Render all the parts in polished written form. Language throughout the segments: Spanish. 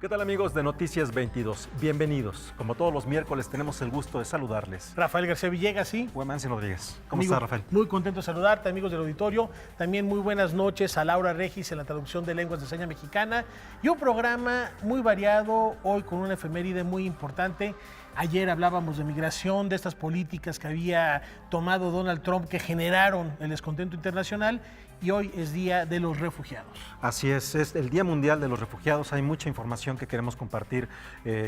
¿Qué tal, amigos de Noticias 22? Bienvenidos. Como todos los miércoles tenemos el gusto de saludarles. Rafael García Villegas, sí. Huemansi Rodríguez. ¿Cómo Amigo, está, Rafael? Muy contento de saludarte, amigos del auditorio. También muy buenas noches a Laura Regis en la traducción de lenguas de seña mexicana. Y un programa muy variado, hoy con una efeméride muy importante. Ayer hablábamos de migración, de estas políticas que había tomado Donald Trump que generaron el descontento internacional, y hoy es Día de los Refugiados. Así es el Día Mundial de los Refugiados. Hay mucha información que queremos compartir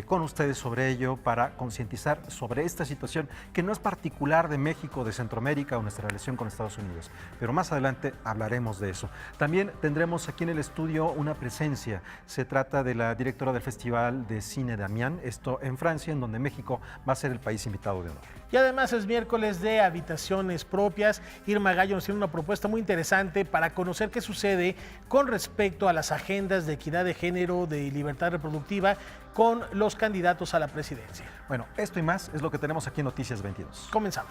con ustedes sobre ello para concientizar sobre esta situación que no es particular de México, de Centroamérica o nuestra relación con Estados Unidos. Pero más adelante hablaremos de eso. También tendremos aquí en el estudio una presencia. Se trata de la directora del Festival de Cine de Amiens, esto en Francia, en donde México va a ser el país invitado de honor. Y además es miércoles de habitaciones propias. Irma Gallo nos tiene una propuesta muy interesante para conocer qué sucede con respecto a las agendas de equidad de género, de libertad reproductiva con los candidatos a la presidencia. Bueno, esto y más es lo que tenemos aquí en Noticias 22. Comenzamos.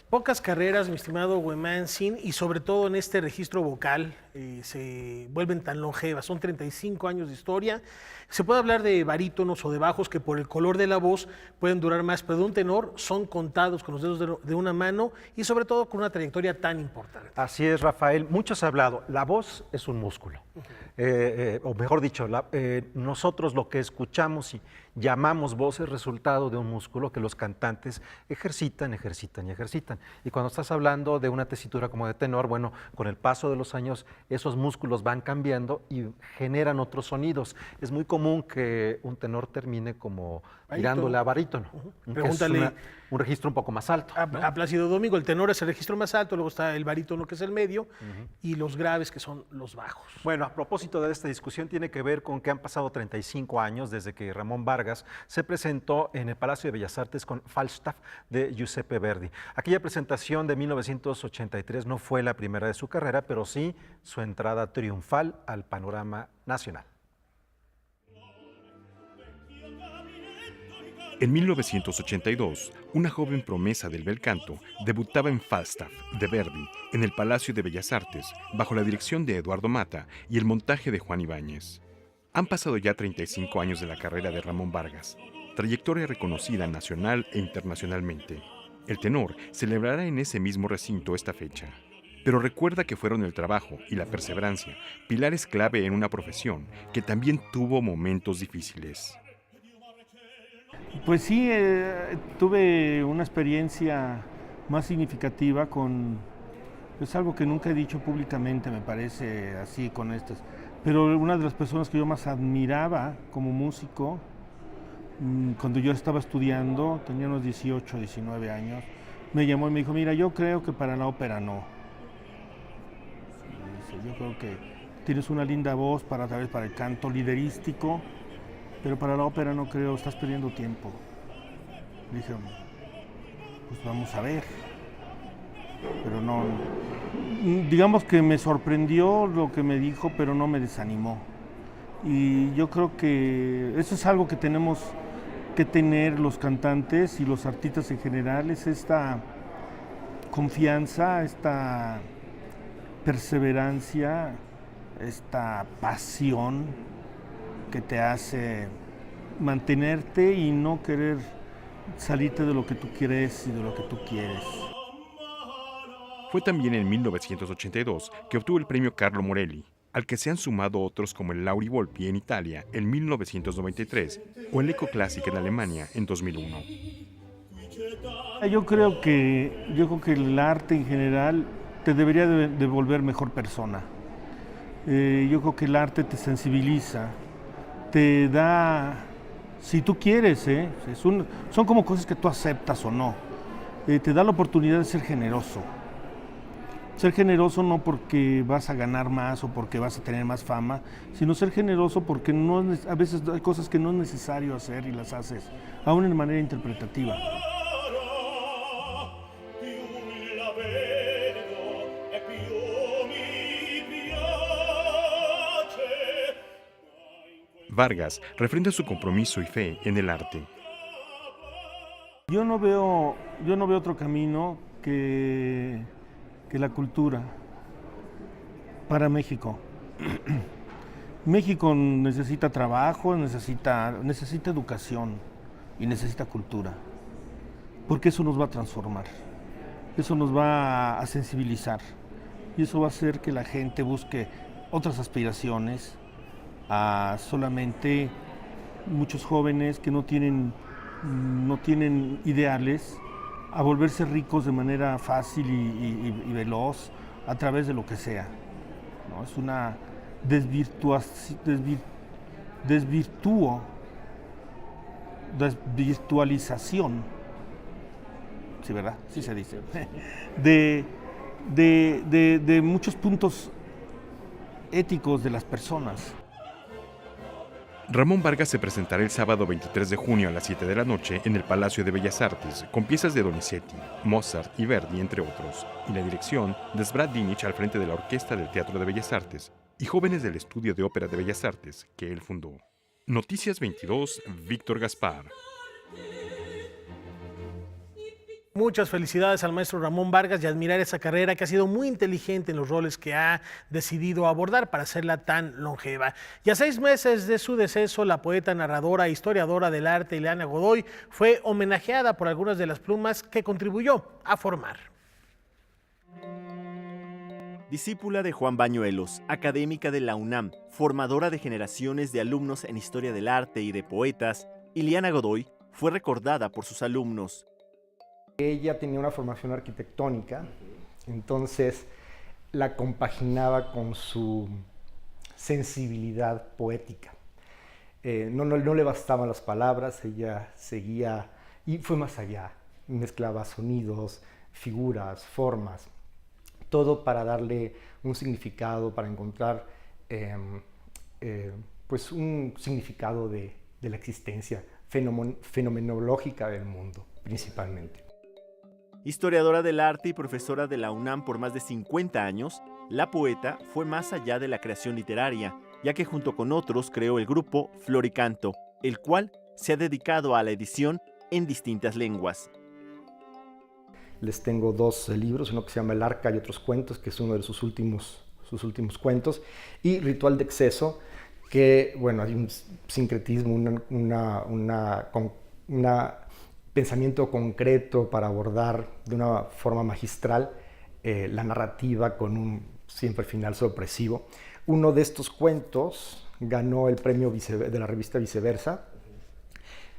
Pocas carreras, mi estimado Huemansin, y sobre todo en este registro vocal se vuelven tan longevas. Son 35 años de historia. Se puede hablar de barítonos o de bajos que por el color de la voz pueden durar más, pero de un tenor son contados con los dedos de una mano y sobre todo con una trayectoria tan importante. Así es, Rafael. Mucho se ha hablado. La voz es un músculo. O mejor dicho, nosotros lo que escuchamos y llamamos voz es resultado de un músculo que los cantantes ejercitan. Y cuando estás hablando de una tesitura como de tenor, bueno, con el paso de los años esos músculos van cambiando y generan otros sonidos. Es muy común que un tenor termine como tirándole a barítono, Pregúntale, que es un registro un poco más alto, ¿no? A Plácido Domingo, el tenor es el registro más alto, luego está el barítono que es el medio y los graves que son los bajos. Bueno, a propósito de esta discusión tiene que ver con que han pasado 35 años desde que Ramón Vargas se presentó en el Palacio de Bellas Artes con Falstaff de Giuseppe Verdi. Aquella presentación de 1983 no fue la primera de su carrera, pero sí su entrada triunfal al panorama nacional. En 1982, una joven promesa del bel canto debutaba en Falstaff de Verdi en el Palacio de Bellas Artes bajo la dirección de Eduardo Mata y el montaje de Juan Ibáñez. Han pasado ya 35 años de la carrera de Ramón Vargas, trayectoria reconocida nacional e internacionalmente. El tenor celebrará en ese mismo recinto esta fecha. Pero recuerda que fueron el trabajo y la perseverancia pilares clave en una profesión que también tuvo momentos difíciles. Pues sí, tuve una experiencia más significativa con, es algo que nunca he dicho públicamente, me parece así con estas, pero una de las personas que yo más admiraba como músico, cuando yo estaba estudiando, tenía unos 18, 19 años, me llamó y me dijo, mira, yo creo que para la ópera no. Dice, yo creo que tienes una linda voz para, tal vez para el canto liderístico, pero para la ópera no creo, estás perdiendo tiempo. Dije, pues vamos a ver. Pero no, digamos que me sorprendió lo que me dijo, pero no me desanimó. Y yo creo que eso es algo que tenemos que tener los cantantes y los artistas en general, es esta confianza, esta perseverancia, esta pasión que te hace mantenerte y no querer salirte de lo que tú quieres y de lo que tú quieres. Fue también en 1982 que obtuvo el premio Carlo Morelli, al que se han sumado otros como el Lauri Volpi en Italia en 1993 o el Echo Classic en Alemania en 2001. Yo creo que el arte en general te debería de volver mejor persona. Yo creo que el arte te sensibiliza, te da, si tú quieres, son como cosas que tú aceptas o no, te da la oportunidad de ser generoso. Ser generoso no porque vas a ganar más o porque vas a tener más fama, sino ser generoso porque a veces hay cosas que no es necesario hacer y las haces, aún en manera interpretativa. Vargas refrenda su compromiso y fe en el arte. Yo no veo otro camino que la cultura para México. México necesita trabajo, necesita educación y necesita cultura, porque eso nos va a transformar, eso nos va a sensibilizar y eso va a hacer que la gente busque otras aspiraciones a solamente muchos jóvenes que no tienen ideales, a volverse ricos de manera fácil y veloz a través de lo que sea, ¿no? Es una desvirtualización, sí, ¿verdad? Sí se dice, de muchos puntos éticos de las personas. Ramón Vargas se presentará el sábado 23 de junio a las 7 de la noche en el Palacio de Bellas Artes, con piezas de Donizetti, Mozart y Verdi, entre otros, y la dirección de Zbrat Dinic al frente de la Orquesta del Teatro de Bellas Artes y jóvenes del Estudio de Ópera de Bellas Artes, que él fundó. Noticias 22, Víctor Gaspar. Muchas felicidades al maestro Ramón Vargas y admirar esa carrera que ha sido muy inteligente en los roles que ha decidido abordar para hacerla tan longeva. Y a 6 meses de su deceso, la poeta, narradora e historiadora del arte Ileana Godoy fue homenajeada por algunas de las plumas que contribuyó a formar. Discípula de Juan Bañuelos, académica de la UNAM, formadora de generaciones de alumnos en historia del arte y de poetas, Ileana Godoy fue recordada por sus alumnos. Ella tenía una formación arquitectónica, entonces la compaginaba con su sensibilidad poética. No le bastaban las palabras, ella seguía y fue más allá, mezclaba sonidos, figuras, formas, todo para darle un significado, para encontrar pues un significado de la existencia fenomenológica del mundo, principalmente. Historiadora del arte y profesora de la UNAM por más de 50 años, la poeta fue más allá de la creación literaria, ya que junto con otros creó el grupo Floricanto, el cual se ha dedicado a la edición en distintas lenguas. Les tengo 2 libros, uno que se llama El Arca y otros cuentos, que es uno de sus últimos cuentos, y Ritual de Exceso, que, bueno, hay un sincretismo, un pensamiento concreto para abordar de una forma magistral la narrativa con un siempre final sorpresivo. Uno de estos cuentos ganó el premio de la revista Viceversa,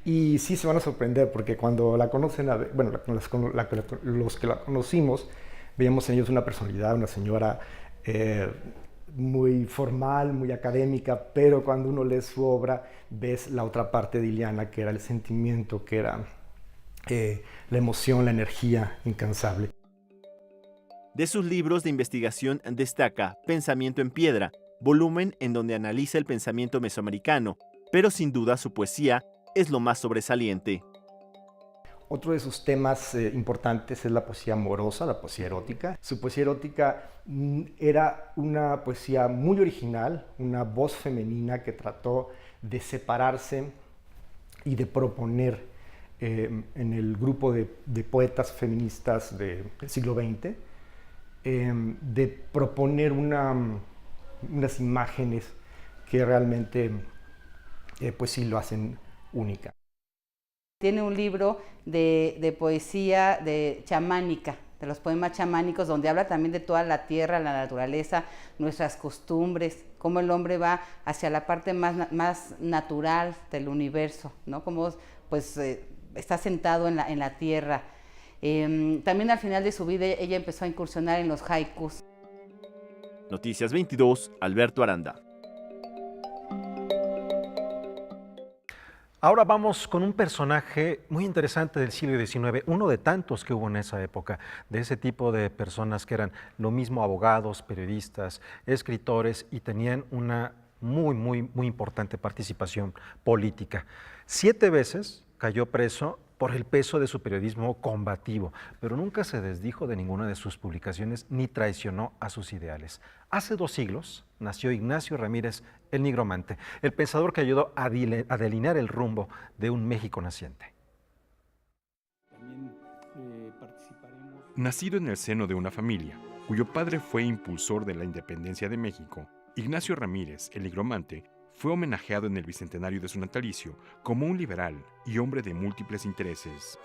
y sí se van a sorprender porque cuando la conocen, bueno, los que la conocimos, veíamos en ellos una personalidad, una señora muy formal, muy académica, pero cuando uno lee su obra ves la otra parte de Ileana, que era el sentimiento, que era la emoción, la energía incansable. De sus libros de investigación destaca Pensamiento en Piedra, volumen en donde analiza el pensamiento mesoamericano, pero sin duda su poesía es lo más sobresaliente. Otro de sus temas importantes es la poesía amorosa, la poesía erótica. Su poesía erótica era una poesía muy original, una voz femenina que trató de separarse y de proponer en el grupo de poetas feministas del siglo XX, de proponer unas imágenes que realmente pues sí lo hacen única. Tiene un libro de poesía chamánica, de los poemas chamánicos, donde habla también de toda la tierra, la naturaleza, nuestras costumbres, cómo el hombre va hacia la parte más natural del universo, ¿no? Cómo pues, está sentado en la tierra. También al final de su vida ella empezó a incursionar en los haikus. Noticias 22, Alberto Aranda. Ahora vamos con un personaje muy interesante del siglo XIX, uno de tantos que hubo en esa época, de ese tipo de personas que eran lo mismo abogados, periodistas, escritores y tenían una muy importante participación política. 7 veces cayó preso por el peso de su periodismo combativo, pero nunca se desdijo de ninguna de sus publicaciones ni traicionó a sus ideales. Hace 2 siglos nació Ignacio Ramírez el nigromante, el pensador que ayudó a delinear el rumbo de un México naciente. Nacido en el seno de una familia cuyo padre fue impulsor de la independencia de México, Ignacio Ramírez, el nigromante, fue homenajeado en el bicentenario de su natalicio como un liberal y hombre de múltiples intereses.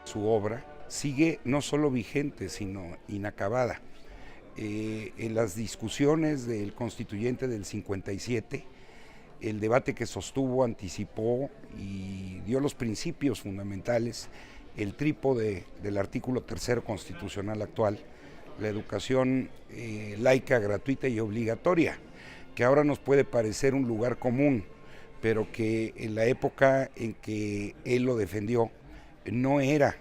Su obra sigue no solo vigente, sino inacabada. En las discusiones del constituyente del 57, el debate que sostuvo, anticipó y dio los principios fundamentales, el trípode del artículo 3 constitucional actual, la educación laica, gratuita y obligatoria, que ahora nos puede parecer un lugar común, pero que en la época en que él lo defendió no era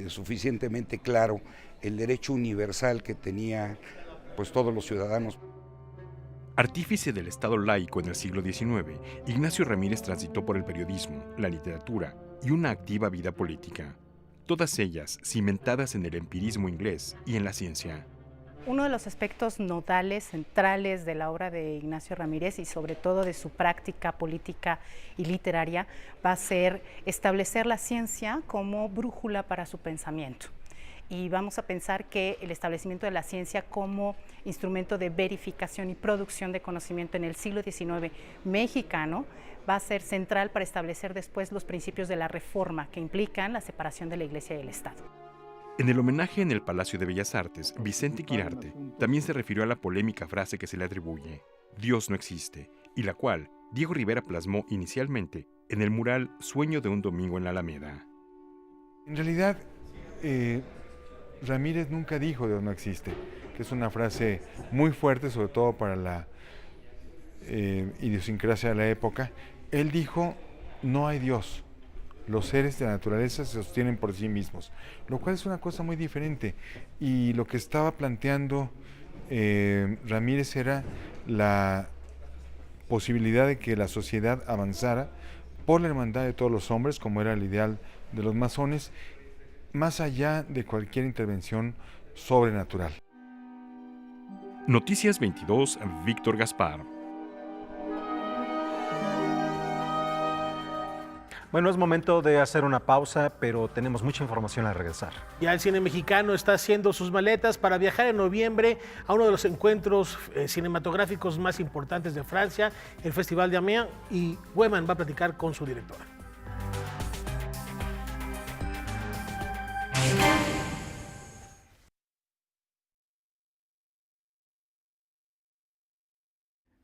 suficientemente claro el derecho universal que tenía pues todos los ciudadanos. Artífice del Estado laico en el siglo XIX, Ignacio Ramírez transitó por el periodismo, la literatura y una activa vida política, todas ellas cimentadas en el empirismo inglés y en la ciencia. Uno de los aspectos nodales, centrales de la obra de Ignacio Ramírez y sobre todo de su práctica política y literaria va a ser establecer la ciencia como brújula para su pensamiento. Y vamos a pensar que el establecimiento de la ciencia como instrumento de verificación y producción de conocimiento en el siglo XIX mexicano va a ser central para establecer después los principios de la reforma que implican la separación de la Iglesia y del Estado. En el homenaje en el Palacio de Bellas Artes, Vicente Quirarte también se refirió a la polémica frase que se le atribuye, Dios no existe, y la cual Diego Rivera plasmó inicialmente en el mural Sueño de un domingo en la Alameda. En realidad, Ramírez nunca dijo Dios no existe, que es una frase muy fuerte, sobre todo para la idiosincrasia de la época. Él dijo, no hay Dios, los seres de la naturaleza se sostienen por sí mismos, lo cual es una cosa muy diferente. Y lo que estaba planteando Ramírez era la posibilidad de que la sociedad avanzara por la hermandad de todos los hombres, como era el ideal de los masones, más allá de cualquier intervención sobrenatural. Noticias 22, Víctor Gaspar. Bueno, es momento de hacer una pausa, pero tenemos mucha información al regresar. Ya el cine mexicano está haciendo sus maletas para viajar en noviembre a uno de los encuentros cinematográficos más importantes de Francia, el Festival de Amiens, y Weman va a platicar con su directora.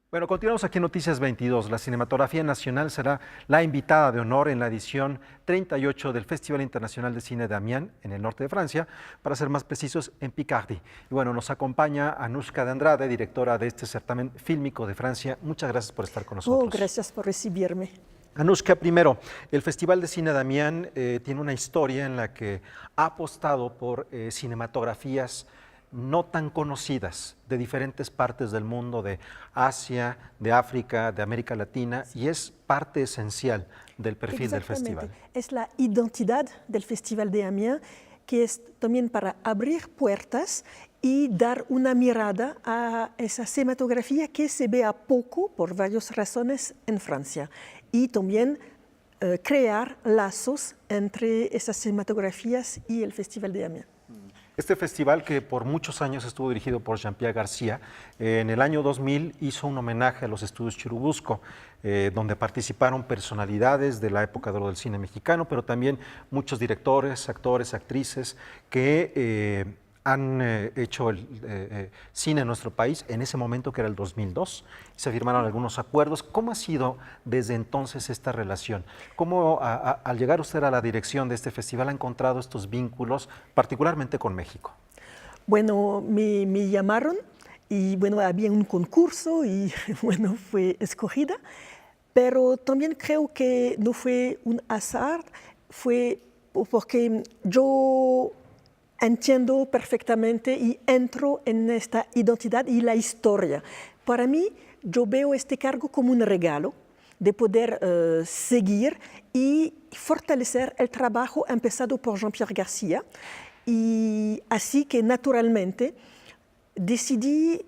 Bueno, continuamos aquí en Noticias 22. La cinematografía nacional será la invitada de honor en la edición 38 del Festival Internacional de Cine de Amiens, en el norte de Francia, para ser más precisos, en Picardie. Y bueno, nos acompaña Anushka de Andrade, directora de este certamen fílmico de Francia. Muchas gracias por estar con nosotros. Gracias por recibirme. Anushka, primero, el Festival de Cine de Amiens tiene una historia en la que ha apostado por cinematografías no tan conocidas de diferentes partes del mundo, de Asia, de África, de América Latina, y es parte esencial del perfil del festival. Es la identidad del Festival de Amiens, que es también para abrir puertas y dar una mirada a esa cinematografía que se ve a poco por varias razones en Francia, y también crear lazos entre esas cinematografías y el Festival de Amiens. Este festival, que por muchos años estuvo dirigido por Jean-Pierre García, en el año 2000 hizo un homenaje a los estudios Churubusco, donde participaron personalidades de la época de oro del cine mexicano, pero también muchos directores, actores, actrices que han hecho el cine en nuestro país en ese momento, que era el 2002. Se firmaron algunos acuerdos. ¿Cómo ha sido desde entonces esta relación? ¿Cómo al llegar usted a la dirección de este festival ha encontrado estos vínculos, particularmente con México? Bueno, me llamaron y bueno, había un concurso y bueno, fue escogida, pero también creo que no fue un azar, fue porque yo entiendo perfectamente y entro en esta identidad y la historia. Para mí, yo veo este cargo como un regalo de poder seguir y fortalecer el trabajo empezado por Jean-Pierre García, y así que naturalmente decidí,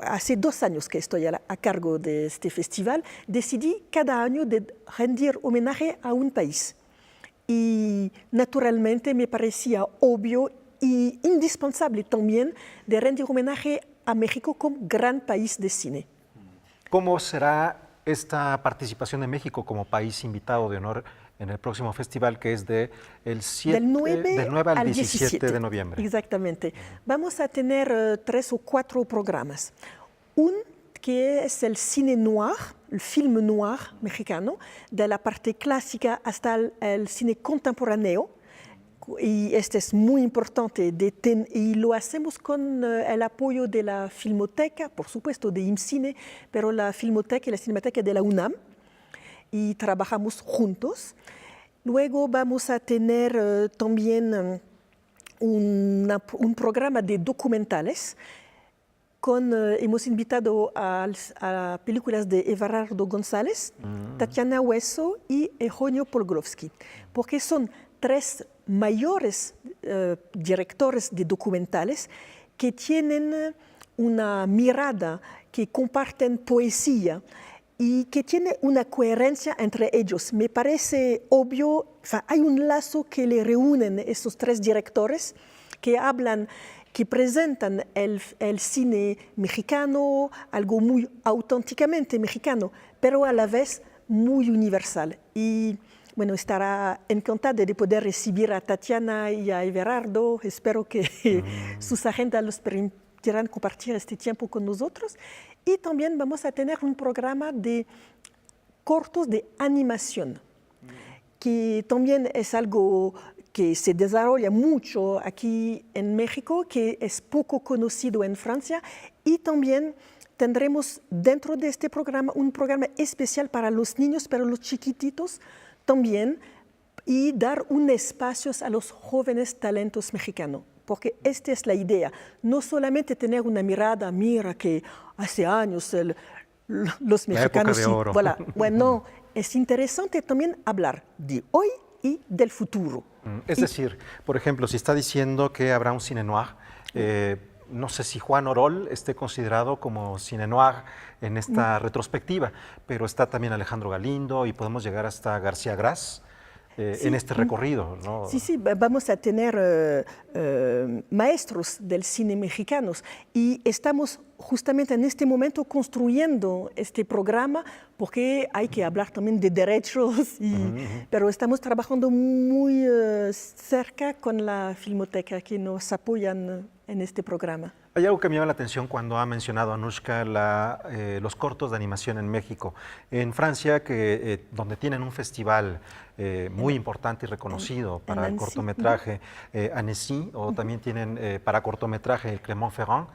hace 2 años que estoy a cargo de este festival, decidí cada año de rendir homenaje a un país. Y naturalmente me parecía obvio y indispensable también de rendir homenaje a México como gran país de cine. ¿Cómo será esta participación de México como país invitado de honor en el próximo festival, que es del 9 al 17 de noviembre? Exactamente. Vamos a tener 3 o 4 programas. Un que es el cine noir, el film noir mexicano, de la parte clásica hasta el cine contemporáneo. Y este es muy importante y lo hacemos con el apoyo de la Filmoteca, por supuesto de IMCINE, pero la Filmoteca y la Cinemateca de la UNAM, y trabajamos juntos. Luego vamos a tener también un programa de documentales. Hemos invitado a películas de Everardo González, Tatiana Hueso y Eugenio Polgrovsky, porque son 3 mayores directores de documentales que tienen una mirada, que comparten poesía y que tiene una coherencia entre ellos. Me parece obvio, hay un lazo que le reúnen estos 3 directores que hablan, que presentan el cine mexicano, algo muy auténticamente mexicano, pero a la vez muy universal. Y bueno, estará encantada de poder recibir a Tatiana y a Everardo. Espero que sus agendas los permitirán compartir este tiempo con nosotros. Y también vamos a tener un programa de cortos de animación, que también es algo que se desarrolla mucho aquí en México, que es poco conocido en Francia, y también tendremos dentro de este programa un programa especial para los niños, pero los chiquititos también, y dar un espacio a los jóvenes talentos mexicanos, porque esta es la idea, no solamente tener una mirada, mira que hace años los mexicanos... La época de oro. Voilà. Bueno, es interesante también hablar de hoy y del futuro. Es decir, por ejemplo, si está diciendo que habrá un cine noir, no sé si Juan Orol esté considerado como cine noir en esta retrospectiva, pero está también Alejandro Galindo y podemos llegar hasta García Gras en este recorrido, ¿no? Sí, vamos a tener maestros del cine mexicanos y estamos justamente en este momento construyendo este programa porque hay que hablar también de derechos, pero estamos trabajando muy cerca con la Filmoteca que nos apoyan en este programa. Hay algo que me llama la atención cuando ha mencionado Anushka los cortos de animación en México. En Francia, donde tienen un festival muy importante y reconocido para el cortometraje, Annecy, o también tienen para cortometraje el Clermont-Ferrand.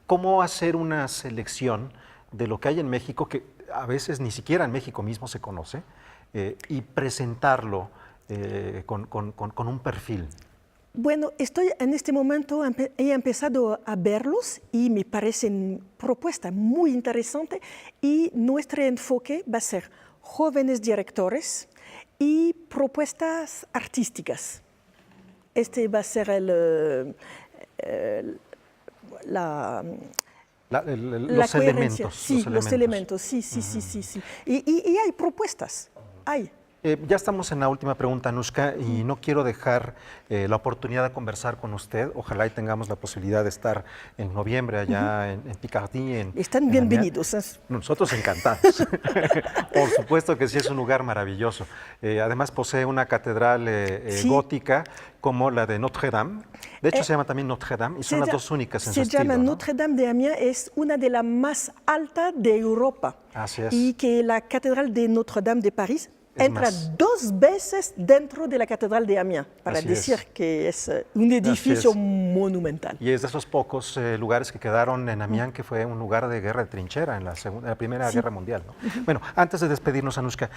¿Cómo hacer una selección de lo que hay en México, que a veces ni siquiera en México mismo se conoce, y presentarlo con un perfil? Bueno, estoy en este momento, he empezado a verlos y me parecen propuestas muy interesantes y nuestro enfoque va a ser jóvenes directores y propuestas artísticas. Este va a ser los elementos. Sí, los elementos, sí. Y hay propuestas, hay. Ya estamos en la última pregunta, Anushka, y no quiero dejar la oportunidad de conversar con usted. Ojalá y tengamos la posibilidad de estar en noviembre allá en Picardie. Están bienvenidos. Nosotros encantados. Por supuesto que sí, es un lugar maravilloso. Además posee una catedral gótica como la de Notre Dame. De hecho se llama también Notre Dame y son las dos únicas en su estilo. Se llama Notre Dame de Amiens, es una de las más altas de Europa. Así es. Y que la catedral de Notre Dame de París entra 2 veces dentro de la Catedral de Amiens, para decir que es un edificio monumental. Y es de esos pocos lugares que quedaron en Amiens, que fue un lugar de guerra de trinchera en la Primera Guerra Mundial, ¿no? Bueno, antes de despedirnos, Anushka,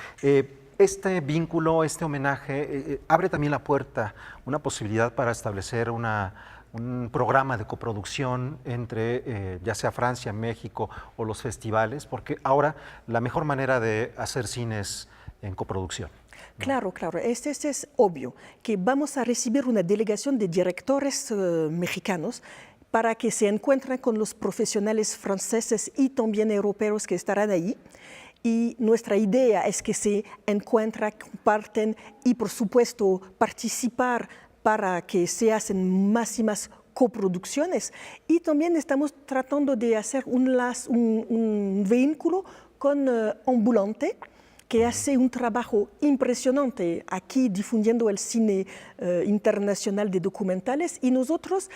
este vínculo, este homenaje, abre también la puerta, una posibilidad para establecer un programa de coproducción entre ya sea Francia, México o los festivales, porque ahora la mejor manera de hacer cine es en coproducción. Claro, claro. Este es obvio, que vamos a recibir una delegación de directores mexicanos para que se encuentren con los profesionales franceses y también europeos que estarán ahí. Y nuestra idea es que se encuentren, comparten y, por supuesto, participar para que se hacen más y más coproducciones. Y también estamos tratando de hacer un vínculo con Ambulante, que hace un trabajo impresionante aquí difundiendo el cine internacional de documentales, y nosotros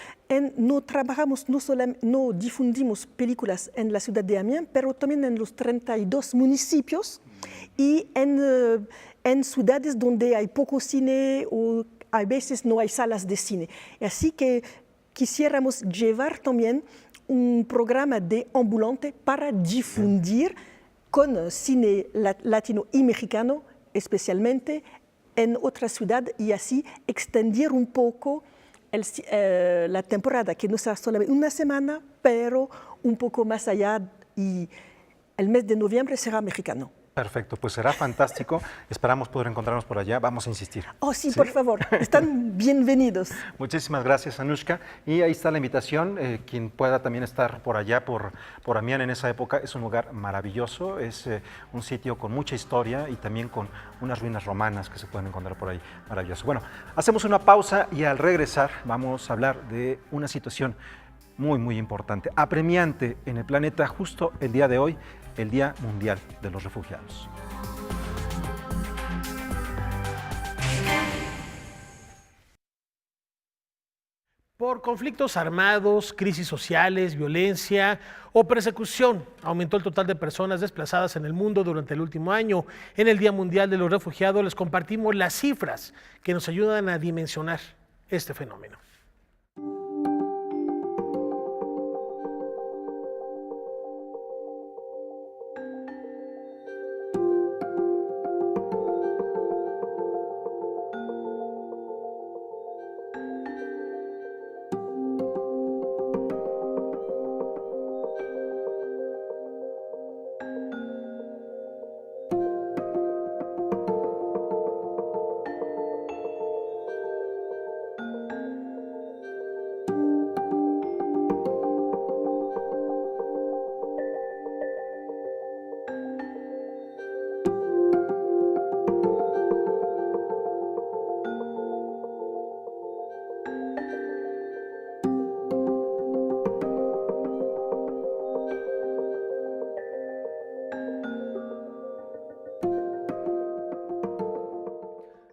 no trabajamos, no difundimos películas en la ciudad de Amiens, pero también en los 32 municipios y en ciudades donde hay poco cine o a veces no hay salas de cine. Así que quisiéramos llevar también un programa de Ambulante para difundir con cine latino y mexicano, especialmente en otra ciudad, y así extender un poco la temporada, que no será solamente una semana, pero un poco más allá, y el mes de noviembre será mexicano. Perfecto, pues será fantástico. Esperamos poder encontrarnos por allá. Vamos a insistir. Oh, sí, por favor. Están bienvenidos. Muchísimas gracias, Anushka. Y ahí está la invitación. Quien pueda también estar por allá, por Amiens en esa época, es un lugar maravilloso. Es un sitio con mucha historia y también con unas ruinas romanas que se pueden encontrar por ahí. Maravilloso. Bueno, hacemos una pausa y al regresar vamos a hablar de una situación muy, muy importante, apremiante en el planeta justo el día de hoy, el Día Mundial de los Refugiados. Por conflictos armados, crisis sociales, violencia o persecución, aumentó el total de personas desplazadas en el mundo durante el último año. En el Día Mundial de los Refugiados les compartimos las cifras que nos ayudan a dimensionar este fenómeno.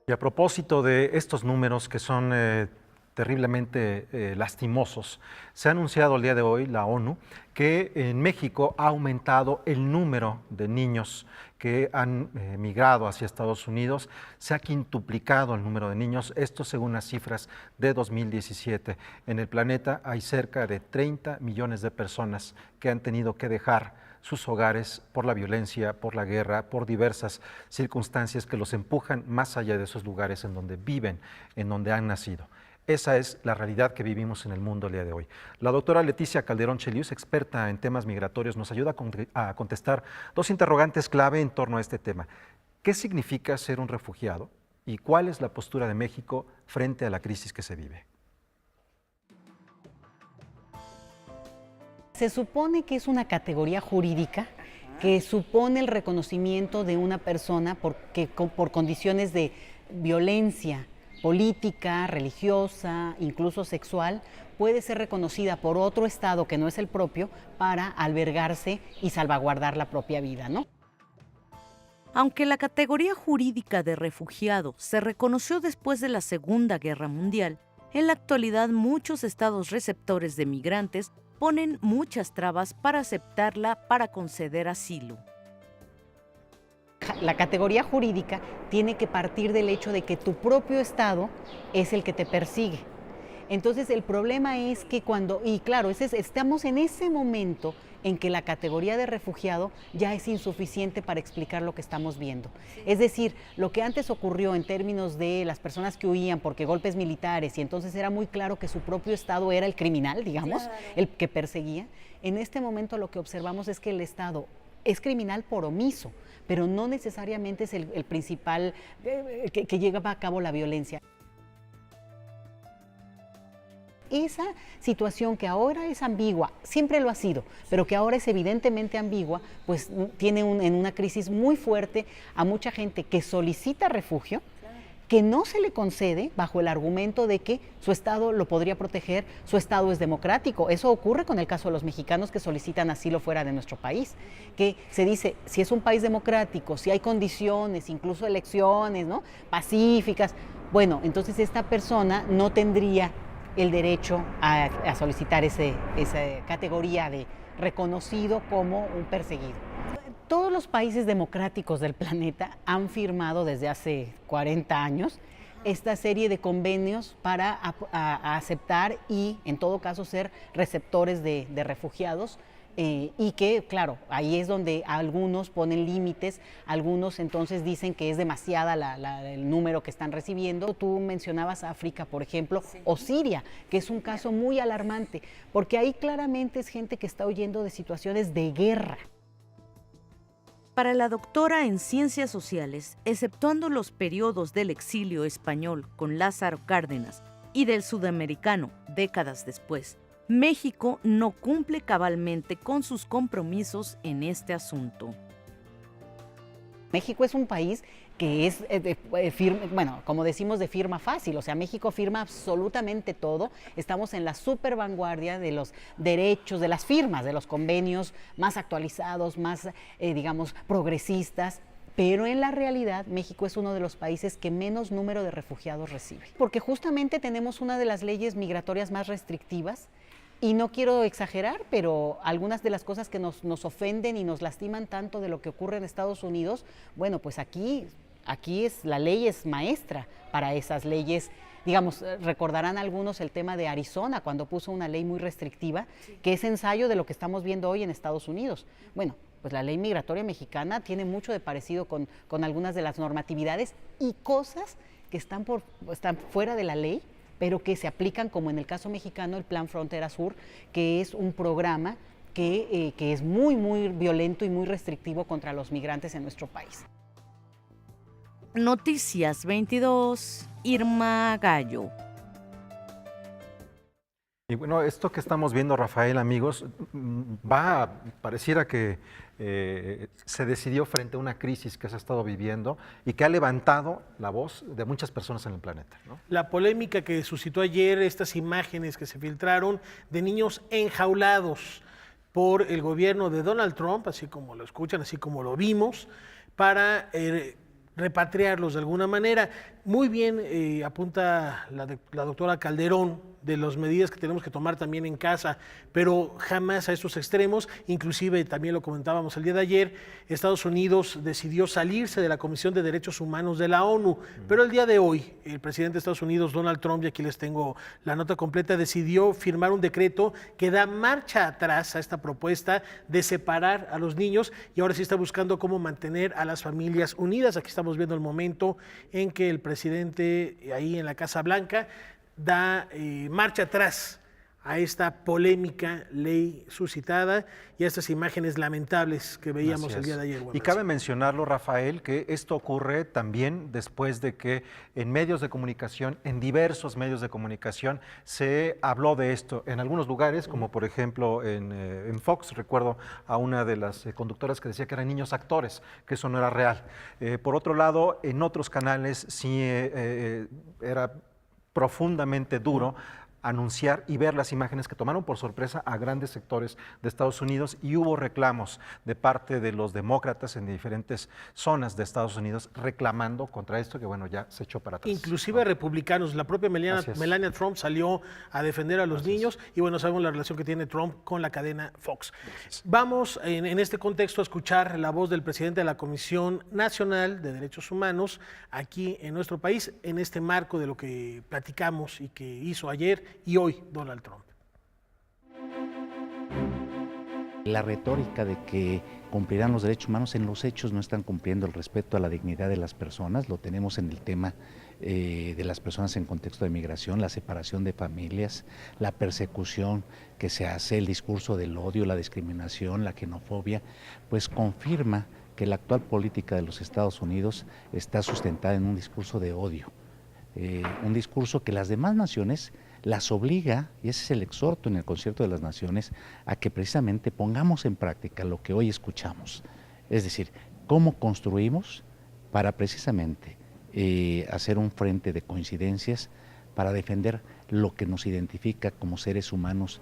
Y a propósito de estos números que son terriblemente lastimosos, se ha anunciado el día de hoy, la ONU, que en México ha aumentado el número de niños que han migrado hacia Estados Unidos, se ha quintuplicado el número de niños, esto según las cifras de 2017. En el planeta hay cerca de 30 millones de personas que han tenido que dejar sus hogares por la violencia, por la guerra, por diversas circunstancias que los empujan más allá de esos lugares en donde viven, en donde han nacido. Esa es la realidad que vivimos en el mundo el día de hoy. La doctora Leticia Calderón Chelius, experta en temas migratorios, nos ayuda a contestar dos interrogantes clave en torno a este tema. ¿Qué significa ser un refugiado? ¿Y cuál es la postura de México frente a la crisis que se vive? Se supone que es una categoría jurídica que supone el reconocimiento de una persona por condiciones de violencia política, religiosa, incluso sexual, puede ser reconocida por otro Estado que no es el propio para albergarse y salvaguardar la propia vida, ¿no? Aunque la categoría jurídica de refugiado se reconoció después de la Segunda Guerra Mundial, en la actualidad muchos estados receptores de migrantes ponen muchas trabas para aceptarla para conceder asilo. La categoría jurídica tiene que partir del hecho de que tu propio Estado es el que te persigue. Entonces el problema es que estamos en ese momento en que la categoría de refugiado ya es insuficiente para explicar lo que estamos viendo. Sí. Es decir, lo que antes ocurrió en términos de las personas que huían porque golpes militares y entonces era muy claro que su propio Estado era el criminal, digamos, claro, el que perseguía. En este momento lo que observamos es que el Estado es criminal por omiso, pero no necesariamente es el principal que lleva a cabo la violencia. Esa situación que ahora es ambigua, siempre lo ha sido, pero que ahora es evidentemente ambigua, pues tiene en una crisis muy fuerte a mucha gente que solicita refugio, que no se le concede bajo el argumento de que su Estado lo podría proteger, su Estado es democrático. Eso ocurre con el caso de los mexicanos que solicitan asilo fuera de nuestro país, que se dice, si es un país democrático, si hay condiciones, incluso elecciones, ¿no?, pacíficas, bueno, entonces esta persona no tendría el derecho a solicitar esa categoría de reconocido como un perseguido. Todos los países democráticos del planeta han firmado desde hace 40 años esta serie de convenios para aceptar y, en todo caso, ser receptores de refugiados. Y que, claro, ahí es donde algunos ponen límites, algunos entonces dicen que es demasiada el número que están recibiendo. Tú mencionabas África, por ejemplo, sí, o Siria, que es un caso muy alarmante, porque ahí claramente es gente que está huyendo de situaciones de guerra. Para la doctora en Ciencias Sociales, exceptuando los periodos del exilio español con Lázaro Cárdenas y del sudamericano décadas después, México no cumple cabalmente con sus compromisos en este asunto. México es un país que es bueno, como decimos, de firma fácil, o sea, México firma absolutamente todo, estamos en la super vanguardia de los derechos, de las firmas, de los convenios más actualizados, más, digamos, progresistas. Pero en la realidad, México es uno de los países que menos número de refugiados recibe, porque justamente tenemos una de las leyes migratorias más restrictivas. Y no quiero exagerar, pero algunas de las cosas que nos ofenden y nos lastiman tanto de lo que ocurre en Estados Unidos, bueno, pues aquí la ley es maestra para esas leyes. Digamos, recordarán algunos el tema de Arizona, cuando puso una ley muy restrictiva, que es ensayo de lo que estamos viendo hoy en Estados Unidos. Bueno, pues la ley migratoria mexicana tiene mucho de parecido con algunas de las normatividades y cosas que están fuera de la ley, pero que se aplican, como en el caso mexicano, el Plan Frontera Sur, que es un programa que es muy, muy violento y muy restrictivo contra los migrantes en nuestro país. Noticias 22, Irma Gallo. Y bueno, esto que estamos viendo, Rafael, amigos, pareciera que se decidió frente a una crisis que se ha estado viviendo y que ha levantado la voz de muchas personas en el planeta, ¿no? La polémica que suscitó ayer, estas imágenes que se filtraron de niños enjaulados por el gobierno de Donald Trump, así como lo escuchan, así como lo vimos, para repatriarlos de alguna manera. Muy bien apunta la doctora Calderón de las medidas que tenemos que tomar también en casa, pero jamás a estos extremos. Inclusive, también lo comentábamos el día de ayer, Estados Unidos decidió salirse de la Comisión de Derechos Humanos de la ONU, pero el día de hoy, el presidente de Estados Unidos, Donald Trump, y aquí les tengo la nota completa, decidió firmar un decreto que da marcha atrás a esta propuesta de separar a los niños, y ahora sí está buscando cómo mantener a las familias unidas. Aquí estamos viendo el momento en que el presidente, ahí en la Casa Blanca, da marcha atrás a esta polémica ley suscitada y a estas imágenes lamentables que veíamos el día de ayer. Y cabe mencionarlo, Rafael, que esto ocurre también después de que en medios de comunicación, en diversos medios de comunicación, se habló de esto. En algunos lugares, como por ejemplo en Fox, recuerdo a una de las conductoras que decía que eran niños actores, que eso no era real. Por otro lado, en otros canales sí era profundamente duro anunciar y ver las imágenes que tomaron por sorpresa a grandes sectores de Estados Unidos, y hubo reclamos de parte de los demócratas en diferentes zonas de Estados Unidos reclamando contra esto, que bueno, ya se echó para atrás. Inclusive republicanos, la propia Melania Trump salió a defender a los niños, y bueno, sabemos la relación que tiene Trump con la cadena Fox. Vamos en este contexto a escuchar la voz del presidente de la Comisión Nacional de Derechos Humanos aquí en nuestro país, en este marco de lo que platicamos y que hizo ayer y hoy Donald Trump. La retórica de que cumplirán los derechos humanos, en los hechos no están cumpliendo el respeto a la dignidad de las personas. Lo tenemos en el tema de las personas en contexto de migración, la separación de familias, la persecución que se hace, el discurso del odio, la discriminación, la xenofobia, pues confirma que la actual política de los Estados Unidos está sustentada en un discurso de odio, un discurso que las demás naciones las obliga, y ese es el exhorto en el Concierto de las Naciones, a que precisamente pongamos en práctica lo que hoy escuchamos. Es decir, cómo construimos para precisamente hacer un frente de coincidencias para defender lo que nos identifica como seres humanos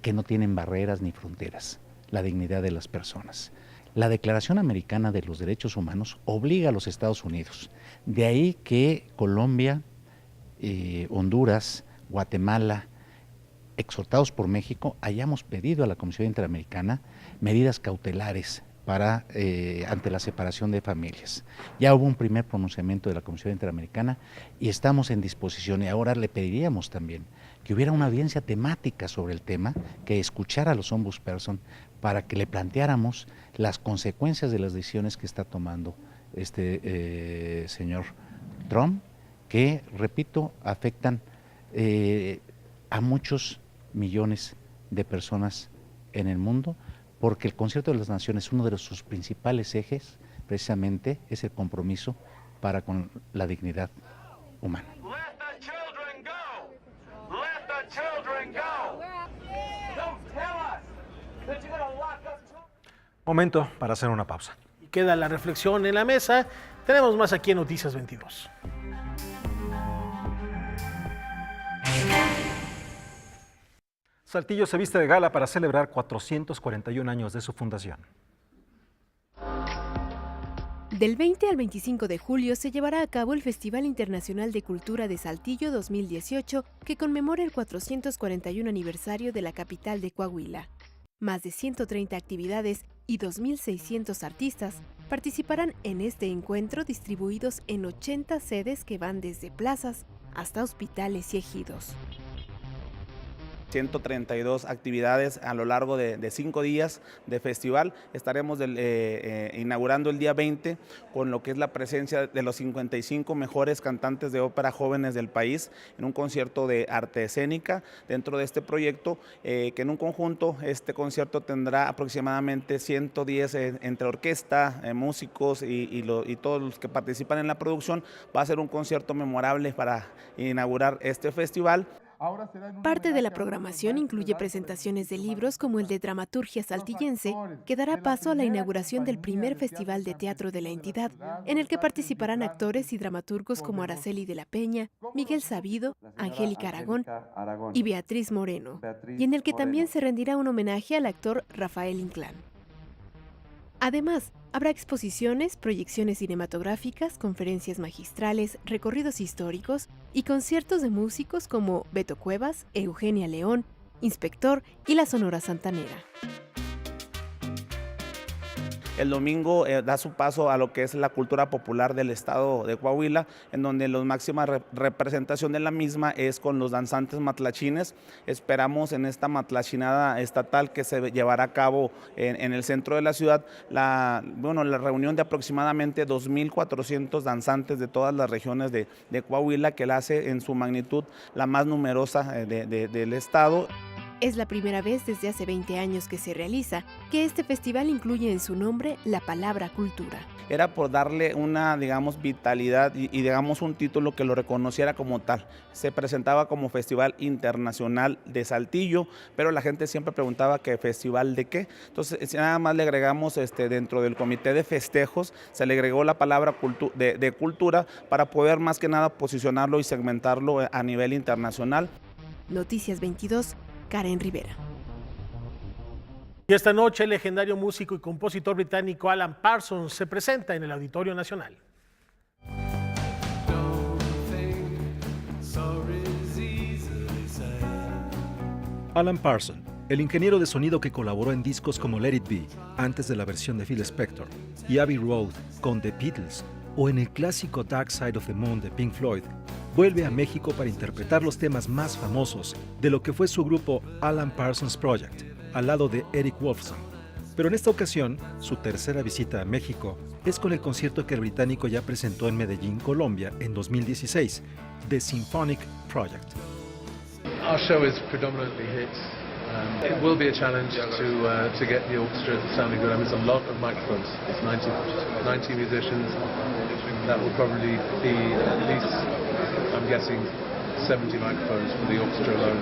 que no tienen barreras ni fronteras, la dignidad de las personas. La Declaración Americana de los Derechos Humanos obliga a los Estados Unidos. De ahí que Colombia, Honduras, Guatemala, exhortados por México, hayamos pedido a la Comisión Interamericana medidas cautelares para ante la separación de familias. Ya hubo un primer pronunciamiento de la Comisión Interamericana y estamos en disposición, y ahora le pediríamos también que hubiera una audiencia temática sobre el tema, que escuchara a los ombudsperson para que le planteáramos las consecuencias de las decisiones que está tomando este señor Trump, que, repito, afectan a muchos millones de personas en el mundo, porque el Concierto de las Naciones, uno de sus principales ejes, precisamente, es el compromiso para con la dignidad humana. Momento para hacer una pausa. Y queda la reflexión en la mesa. Tenemos más aquí en Noticias 22. Saltillo se viste de gala para celebrar 441 años de su fundación. Del 20 al 25 de julio se llevará a cabo el Festival Internacional de Cultura de Saltillo 2018, que conmemora el 441 aniversario de la capital de Coahuila. Más de 130 actividades y 2.600 artistas participarán en este encuentro, distribuidos en 80 sedes que van desde plazas hasta hospitales y ejidos. 132 actividades a lo largo de 5 días de festival. Estaremos inaugurando el día 20 con lo que es la presencia de los 55 mejores cantantes de ópera jóvenes del país en un concierto de arte escénica dentro de este proyecto, que en un conjunto este concierto tendrá aproximadamente 110 entre orquesta, músicos y todos los que participan en la producción. Va a ser un concierto memorable para inaugurar este festival. Parte de la programación incluye presentaciones de libros como el de Dramaturgia Saltillense, que dará paso a la inauguración del primer festival de teatro de la entidad, en el que participarán actores y dramaturgos como Araceli de la Peña, Miguel Sabido, Angélica Aragón y Beatriz Moreno, y en el que también se rendirá un homenaje al actor Rafael Inclán. Además, habrá exposiciones, proyecciones cinematográficas, conferencias magistrales, recorridos históricos y conciertos de músicos como Beto Cuevas, Eugenia León, Inspector y la Sonora Santanera. El domingo da su paso a lo que es la cultura popular del estado de Coahuila, en donde la máxima representación de la misma es con los danzantes matlachines. Esperamos en esta matlachinada estatal que se llevará a cabo en el centro de la ciudad, la reunión de aproximadamente 2.400 danzantes de todas las regiones de Coahuila, que la hace en su magnitud la más numerosa del estado. Es la primera vez desde hace 20 años que se realiza que este festival incluye en su nombre la palabra cultura. Era por darle una, vitalidad y un título que lo reconociera como tal. Se presentaba como Festival Internacional de Saltillo, pero la gente siempre preguntaba que ¿festival de qué? Entonces nada más le agregamos dentro del comité de festejos, se le agregó la palabra de cultura para poder más que nada posicionarlo y segmentarlo a nivel internacional. Noticias 22. Karen Rivera. Y esta noche el legendario músico y compositor británico Alan Parsons se presenta en el Auditorio Nacional. Alan Parsons, el ingeniero de sonido que colaboró en discos como Let It Be, antes de la versión de Phil Spector, y Abbey Road con The Beatles, o en el clásico Dark Side of the Moon de Pink Floyd, vuelve a México para interpretar los temas más famosos de lo que fue su grupo Alan Parsons Project, al lado de Eric Woolfson. Pero en esta ocasión, su tercera visita a México es con el concierto que el británico ya presentó en Medellín, Colombia, en 2016, The Symphonic Project. Our show is predominantly hits. It will be a challenge to get the orchestra sounding good. I mean, it's a lot of microphones. It's 90 musicians. That will probably be at least, I'm guessing, 70 microphones for the orchestra alone.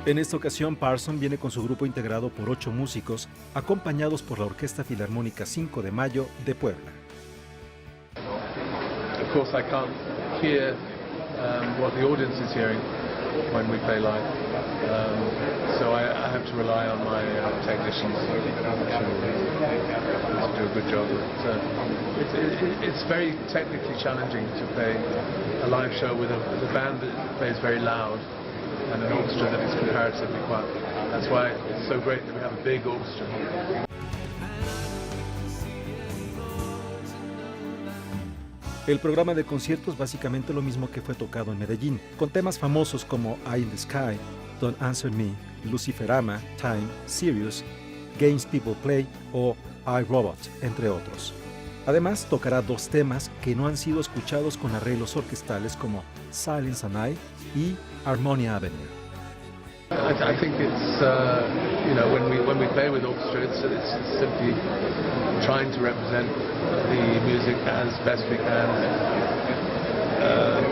En esta ocasión, Parson viene con su grupo integrado por 8 músicos, acompañados por la Orquesta Filarmónica 5 de Mayo de Puebla. Of course, I can't hear what the audience is hearing when we play live, so I have to rely on my technicians to do a good job. It's very technically challenging to play a live show with a band that plays very loud and an orchestra that is comparatively quiet. That's why it's so great that we have a big orchestra. El programa de conciertos básicamente lo mismo que fue tocado en Medellín, con temas famosos como Eye in the Sky, Don't Answer Me, Luciferama, Time, Sirius, Games People Play o I, Robot, entre otros. Además, tocará 2 temas que no han sido escuchados con arreglos orquestales como Silence and I y Harmonia Avenue. I think it's when we play with orchestra, it's simply trying to represent the music as best we can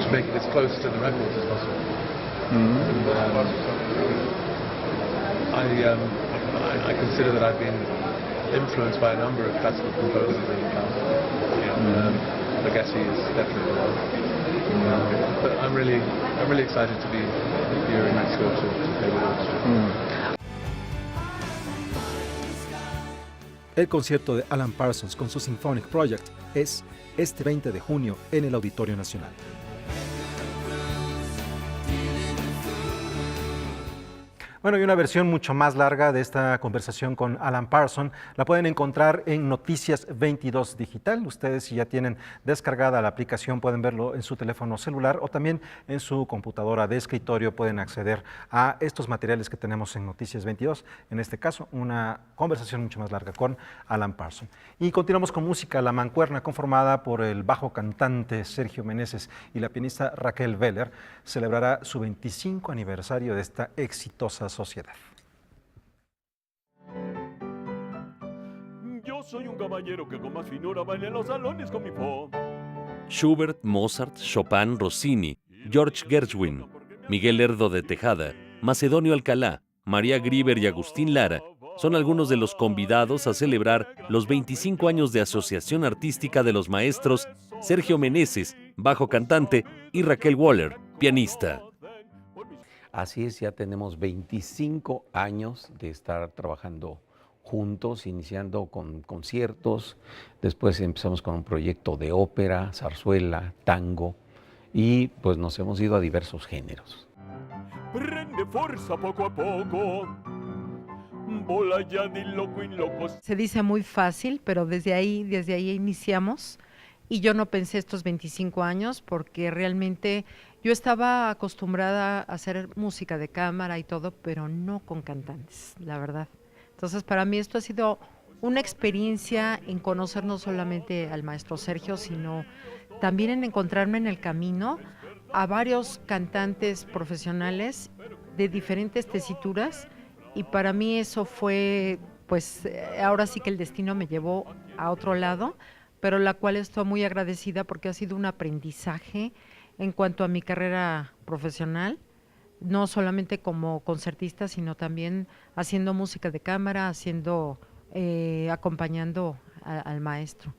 to make it as close to the records as possible. I consider that I've been influenced by a number of classical composers in the past. Ligeti is definitely one. But I'm really excited to be here in Mexico to play with orchestra. El concierto de Alan Parsons con su Symphonic Project es este 20 de junio en el Auditorio Nacional. Bueno, y una versión mucho más larga de esta conversación con Alan Parsons la pueden encontrar en Noticias 22 Digital. Ustedes, si ya tienen descargada la aplicación, pueden verlo en su teléfono celular o también en su computadora de escritorio pueden acceder a estos materiales que tenemos en Noticias 22. En este caso, una conversación mucho más larga con Alan Parsons. Y continuamos con música. La mancuerna, conformada por el bajo cantante Sergio Meneses y la pianista Raquel Weller, celebrará su 25 aniversario de esta exitosa sociedad. Yo soy un caballero que con más finura baila en los salones con mi po. Schubert, Mozart, Chopin, Rossini, George Gershwin, Miguel Lerdo de Tejada, Macedonio Alcalá, María Grieber y Agustín Lara son algunos de los convidados a celebrar los 25 años de asociación artística de los maestros Sergio Meneses, bajo cantante, y Raquel Weller, pianista. Así es, ya tenemos 25 años de estar trabajando juntos, iniciando con conciertos, después empezamos con un proyecto de ópera, zarzuela, tango, y pues nos hemos ido a diversos géneros. Prende fuerza poco a poco. Bola ya de loco en locos. Se dice muy fácil, pero desde ahí iniciamos. Y yo no pensé estos 25 años porque realmente yo estaba acostumbrada a hacer música de cámara y todo, pero no con cantantes, la verdad. Entonces, para mí esto ha sido una experiencia en conocer no solamente al maestro Sergio, sino también en encontrarme en el camino a varios cantantes profesionales de diferentes tesituras, y para mí eso fue, pues, ahora sí que el destino me llevó a otro lado, pero la cual estoy muy agradecida porque ha sido un aprendizaje en cuanto a mi carrera profesional, no solamente como concertista, sino también haciendo música de cámara, acompañando al maestro.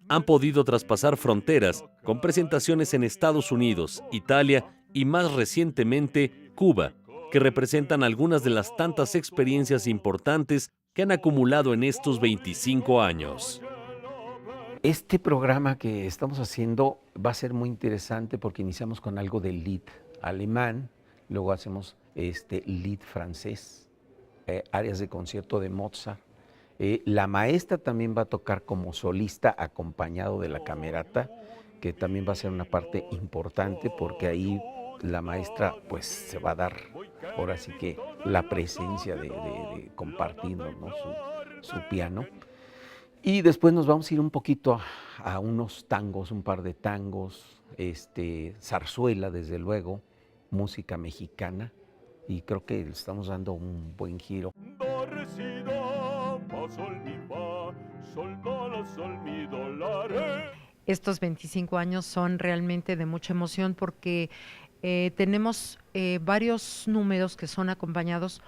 Han podido traspasar fronteras con presentaciones en Estados Unidos, Italia y más recientemente Cuba, que representan algunas de las tantas experiencias importantes que han acumulado en estos 25 años. Este programa que estamos haciendo va a ser muy interesante porque iniciamos con algo de Lied alemán, luego hacemos Lied francés, áreas de concierto de Mozart. La maestra también va a tocar como solista acompañado de la camerata, que también va a ser una parte importante porque ahí la maestra pues se va a dar ahora sí que la presencia de compartirnos, ¿no? su piano. Y después nos vamos a ir un poquito a unos tangos, un par de tangos, zarzuela, desde luego, música mexicana, y creo que le estamos dando un buen giro. Estos 25 años son realmente de mucha emoción porque tenemos varios números que son acompañados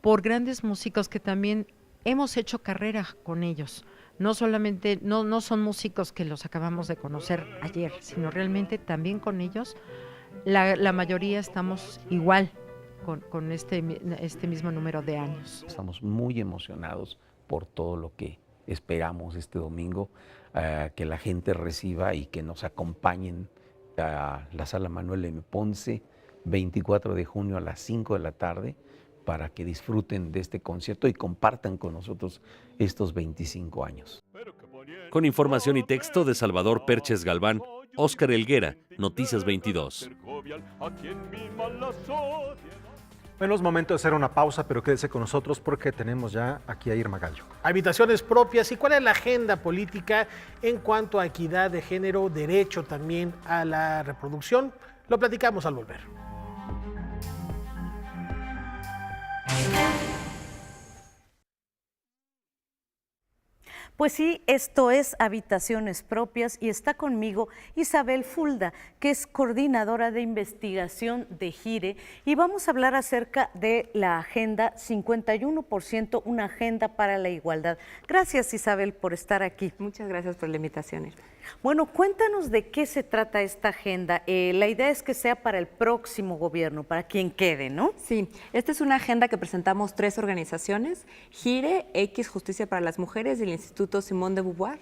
por grandes músicos que también hemos hecho carrera con ellos. No solamente, no son músicos que los acabamos de conocer ayer, sino realmente también con ellos, la mayoría estamos igual con este mismo número de años. Estamos muy emocionados por todo lo que esperamos este domingo, que la gente reciba y que nos acompañen a la Sala Manuel M. Ponce, 24 de junio a las 5 de la tarde, para que disfruten de este concierto y compartan con nosotros estos 25 años. Con información y texto de Salvador Perches Galván, Óscar Helguera, Noticias 22. Bueno, es momento de hacer una pausa, pero quédese con nosotros porque tenemos ya aquí a Irma Gallo. Habitaciones propias y cuál es la agenda política en cuanto a equidad de género, derecho también a la reproducción. Lo platicamos al volver. Pues sí, esto es Habitaciones Propias y está conmigo Isabel Fulda, que es coordinadora de investigación de GIRE, y vamos a hablar acerca de la Agenda 51%, una agenda para la igualdad. Gracias, Isabel, por estar aquí. Muchas gracias por la invitación, Irma. Bueno, cuéntanos de qué se trata esta agenda. La idea es que sea para el próximo gobierno, para quien quede, ¿no? Sí, esta es una agenda que presentamos 3 organizaciones, GIRE, X Justicia para las Mujeres y el Instituto Simone de Beauvoir.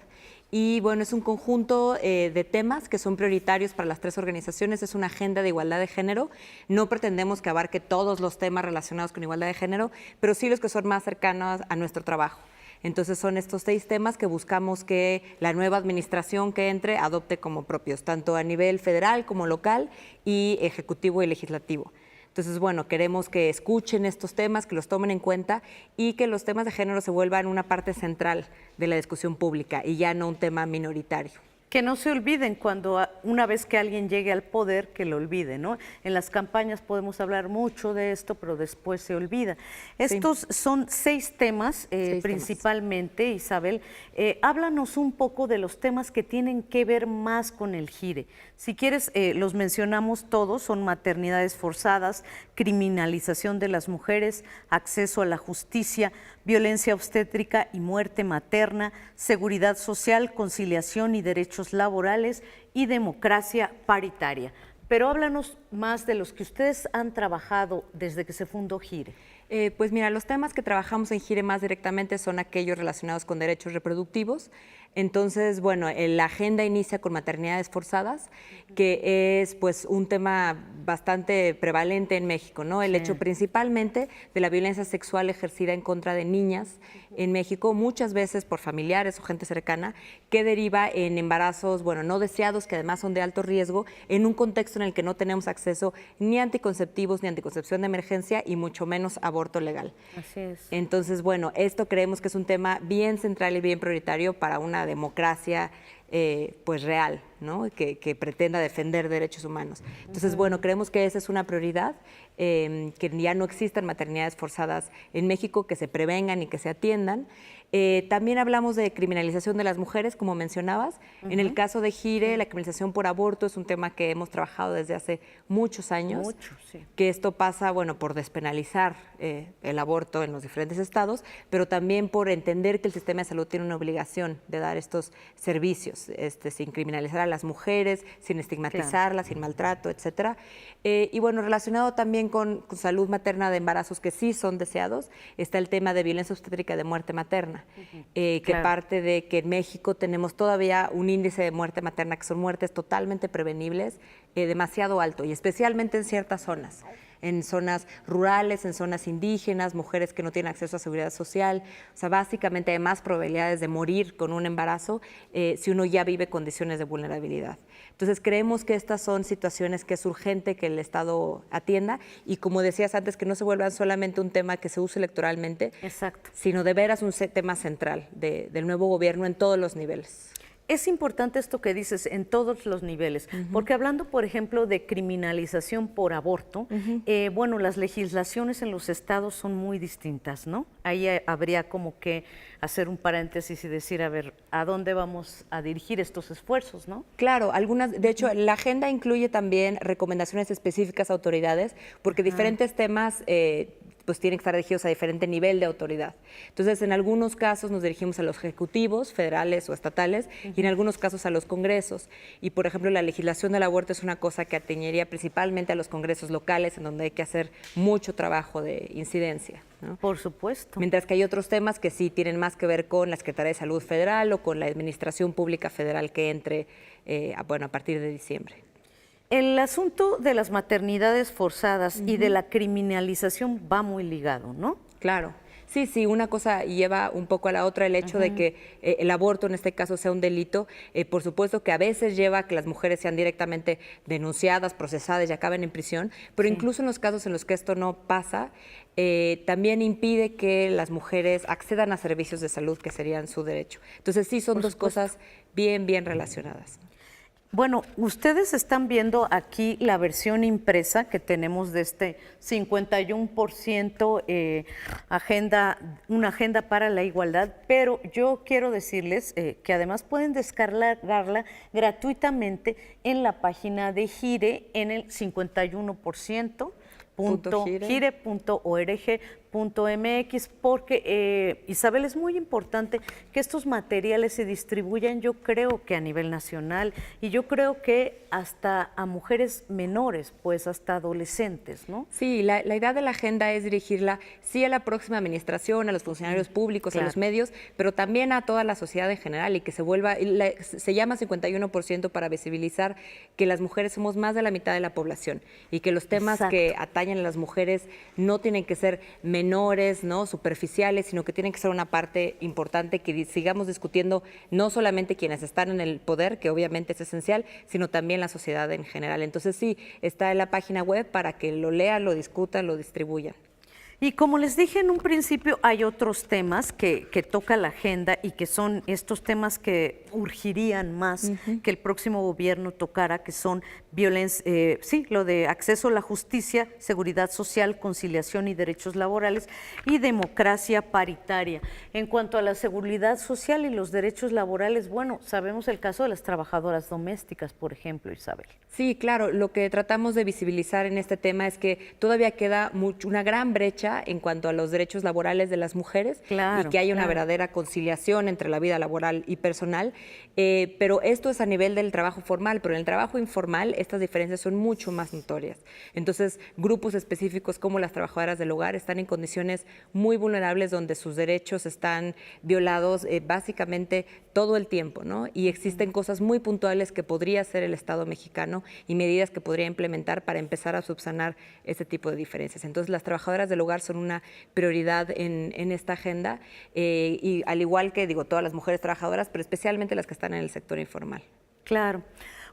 Y bueno, es un conjunto de temas que son prioritarios para las 3 organizaciones. Es una agenda de igualdad de género. No pretendemos que abarque todos los temas relacionados con igualdad de género, pero sí los que son más cercanos a nuestro trabajo. Entonces son estos 6 temas que buscamos que la nueva administración que entre adopte como propios, tanto a nivel federal como local y ejecutivo y legislativo. Entonces, bueno, queremos que escuchen estos temas, que los tomen en cuenta y que los temas de género se vuelvan una parte central de la discusión pública y ya no un tema minoritario. Que no se olviden cuando una vez que alguien llegue al poder, que lo olvide, ¿no? En las campañas podemos hablar mucho de esto, pero después se olvida. Estos son 6 temas, principalmente, Isabel. Háblanos un poco de los temas que tienen que ver más con el GIRE. Si quieres, los mencionamos todos, son maternidades forzadas, criminalización de las mujeres, acceso a la justicia, violencia obstétrica y muerte materna, seguridad social, conciliación y derechos laborales y democracia paritaria. Pero háblanos más de los que ustedes han trabajado desde que se fundó GIRE. Pues mira, los temas que trabajamos en GIRE más directamente son aquellos relacionados con derechos reproductivos. Entonces, bueno, la agenda inicia con maternidades forzadas, que es pues un tema bastante prevalente en México, ¿no? El hecho principalmente de la violencia sexual ejercida en contra de niñas en México, muchas veces por familiares o gente cercana, que deriva en embarazos, bueno, no deseados, que además son de alto riesgo, en un contexto en el que no tenemos acceso ni a anticonceptivos, ni a anticoncepción de emergencia, y mucho menos aborto legal. Así es. Entonces, bueno, esto creemos que es un tema bien central y bien prioritario para una democracia pues real, ¿no? Que pretenda defender derechos humanos. Entonces, bueno, creemos que esa es una prioridad, que ya no existan maternidades forzadas en México, que se prevengan y que se atiendan. También hablamos de criminalización de las mujeres, como mencionabas. En el caso de GIRE, la criminalización por aborto es un tema que hemos trabajado desde hace muchos años. Que esto pasa, bueno, por despenalizar el aborto en los diferentes estados, pero también por entender que el sistema de salud tiene una obligación de dar estos servicios, sin criminalizar a las mujeres, sin estigmatizarlas, sin maltrato, etcétera. Y bueno, relacionado también con salud materna de embarazos que sí son deseados, está el tema de violencia obstétrica de muerte materna, que parte de que en México tenemos todavía un índice de muerte materna que son muertes totalmente prevenibles, demasiado alto, y especialmente en ciertas zonas. en zonas rurales, en zonas indígenas, mujeres que no tienen acceso a seguridad social. O sea, básicamente hay más probabilidades de morir con un embarazo si uno ya vive condiciones de vulnerabilidad. Entonces, creemos que estas son situaciones que es urgente que el Estado atienda y, como decías antes, que no se vuelvan solamente un tema que se use electoralmente, sino de veras un tema central del nuevo gobierno en todos los niveles. Es importante esto que dices en todos los niveles, porque hablando, por ejemplo, de criminalización por aborto, bueno, las legislaciones en los estados son muy distintas, ¿no? Ahí habría como que hacer un paréntesis y decir, a ver, ¿a dónde vamos a dirigir estos esfuerzos, no? Claro, de hecho, la agenda incluye también recomendaciones específicas a autoridades, porque diferentes temas pues tienen que estar dirigidos a diferente nivel de autoridad. Entonces, en algunos casos nos dirigimos a los ejecutivos, federales o estatales, y en algunos casos a los congresos. Y, por ejemplo, la legislación del aborto es una cosa que atañería principalmente a los congresos locales, en donde hay que hacer mucho trabajo de incidencia, ¿no? Por supuesto. Mientras que hay otros temas que sí tienen más que ver con la Secretaría de Salud Federal o con la Administración Pública Federal que entre, a partir de diciembre. El asunto de las maternidades forzadas y de la criminalización va muy ligado, ¿no? Claro. Sí, una cosa lleva un poco a la otra, el hecho de que el aborto en este caso sea un delito, por supuesto que a veces lleva a que las mujeres sean directamente denunciadas, procesadas y acaben en prisión, pero incluso en los casos en los que esto no pasa, también impide que las mujeres accedan a servicios de salud que serían su derecho. Entonces sí, son dos cosas bien relacionadas. Bueno, ustedes están viendo aquí la versión impresa que tenemos de este 51% una agenda para la igualdad, pero yo quiero decirles que además pueden descargarla gratuitamente en la página de Gire en el 51%.gire.org.mx, porque Isabel, es muy importante que estos materiales se distribuyan, yo creo que a nivel nacional, y yo creo que hasta a mujeres menores, pues hasta adolescentes, ¿no? Sí, la idea de la agenda es dirigirla sí a la próxima administración, a los funcionarios públicos, a los medios, pero también a toda la sociedad en general, y que se vuelva, se llama 51% para visibilizar que las mujeres somos más de la mitad de la población y que los temas que atañen a las mujeres no tienen que ser menores, ¿no?, superficiales, sino que tienen que ser una parte importante que sigamos discutiendo no solamente quienes están en el poder, que obviamente es esencial, sino también la sociedad en general. Entonces sí, está en la página web para que lo lean, lo discutan, lo distribuyan. Y como les dije en un principio, hay otros temas que toca la agenda y que son estos temas que urgirían más que el próximo gobierno tocara, que son violencia, lo de acceso a la justicia, seguridad social, conciliación y derechos laborales y democracia paritaria. En cuanto a la seguridad social y los derechos laborales, bueno, sabemos el caso de las trabajadoras domésticas, por ejemplo, Isabel. Sí, claro, lo que tratamos de visibilizar en este tema es que todavía queda una gran brecha en cuanto a los derechos laborales de las mujeres y que haya una verdadera conciliación entre la vida laboral y personal, pero esto es a nivel del trabajo formal, pero en el trabajo informal estas diferencias son mucho más notorias. Entonces, grupos específicos como las trabajadoras del hogar están en condiciones muy vulnerables donde sus derechos están violados básicamente todo el tiempo, ¿no? Y existen cosas muy puntuales que podría hacer el Estado mexicano y medidas que podría implementar para empezar a subsanar este tipo de diferencias. Entonces, las trabajadoras del hogar son una prioridad en esta agenda, y al igual que, todas las mujeres trabajadoras, pero especialmente las que están en el sector informal. Claro.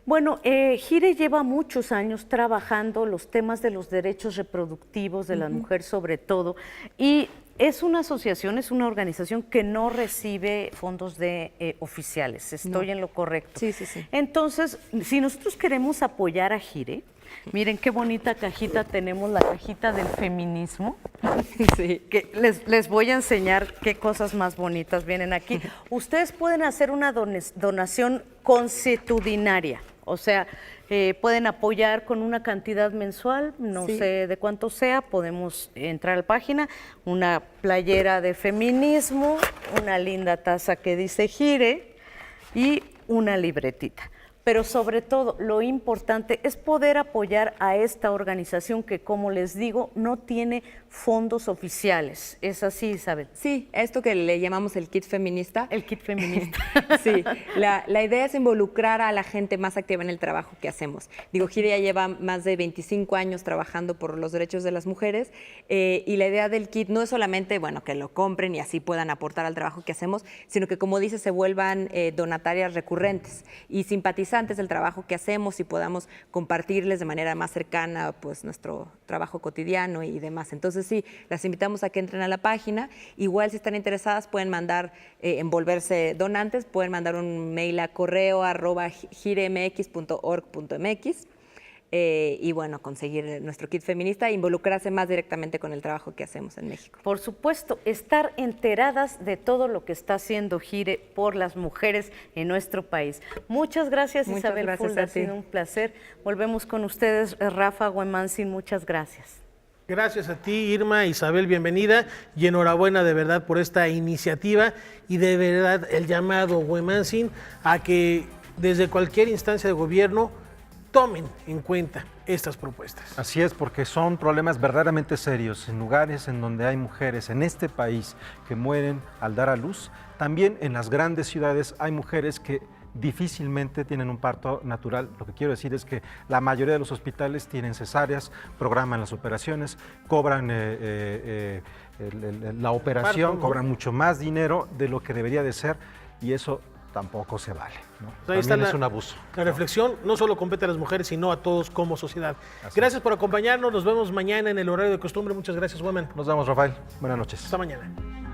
Bueno, Gire lleva muchos años trabajando los temas de los derechos reproductivos de la mujer sobre todo, y es una asociación, es una organización que no recibe fondos oficiales. ¿Estoy en lo correcto? Sí. Entonces, si nosotros queremos apoyar a Gire, miren qué bonita cajita tenemos, la cajita del feminismo. Sí. Que les voy a enseñar qué cosas más bonitas vienen aquí. Ustedes pueden hacer una donación consuetudinaria, o sea, pueden apoyar con una cantidad mensual, no sé de cuánto sea, podemos entrar a la página, una playera de feminismo, una linda taza que dice Gire y una libretita. pero sobre todo lo importante es poder apoyar a esta organización que, como les digo, no tiene fondos oficiales. ¿Es así, Isabel? Sí, esto que le llamamos el kit feminista. El kit feminista. Sí, la idea es involucrar a la gente más activa en el trabajo que hacemos. Digo, Gire ya lleva más de 25 años trabajando por los derechos de las mujeres y la idea del kit no es solamente, bueno, que lo compren y así puedan aportar al trabajo que hacemos, sino que, como dice, se vuelvan donatarias recurrentes y simpatizantes del trabajo que hacemos y podamos compartirles de manera más cercana pues nuestro trabajo cotidiano y demás. Entonces sí, las invitamos a que entren a la página. Igual, si están interesadas, pueden mandar, en volverse donantes, pueden mandar un mail a correo@giremx.org.mx y bueno, conseguir nuestro kit feminista e involucrarse más directamente con el trabajo que hacemos en México. Por supuesto, estar enteradas de todo lo que está haciendo Gire por las mujeres en nuestro país. Muchas gracias, Isabel Fulda, ha sido un placer. Volvemos con ustedes, Rafa Huemanzin, muchas gracias. Gracias a ti, Irma, Isabel, bienvenida y enhorabuena de verdad por esta iniciativa y de verdad el llamado, Huemanzin, a que desde cualquier instancia de gobierno tomen en cuenta estas propuestas. Así es, porque son problemas verdaderamente serios en lugares en donde hay mujeres en este país que mueren al dar a luz. También en las grandes ciudades hay mujeres que difícilmente tienen un parto natural. Lo que quiero decir es que la mayoría de los hospitales tienen cesáreas, programan las operaciones, cobran la operación, Parto, ¿no? cobran mucho más dinero de lo que debería de ser y eso tampoco se vale, ¿no? Ahí También está es un abuso. La reflexión no solo compete a las mujeres, sino a todos como sociedad. Gracias por acompañarnos. Nos vemos mañana en el horario de costumbre. Muchas gracias, Women. Nos vemos, Rafael. Buenas noches. Hasta mañana.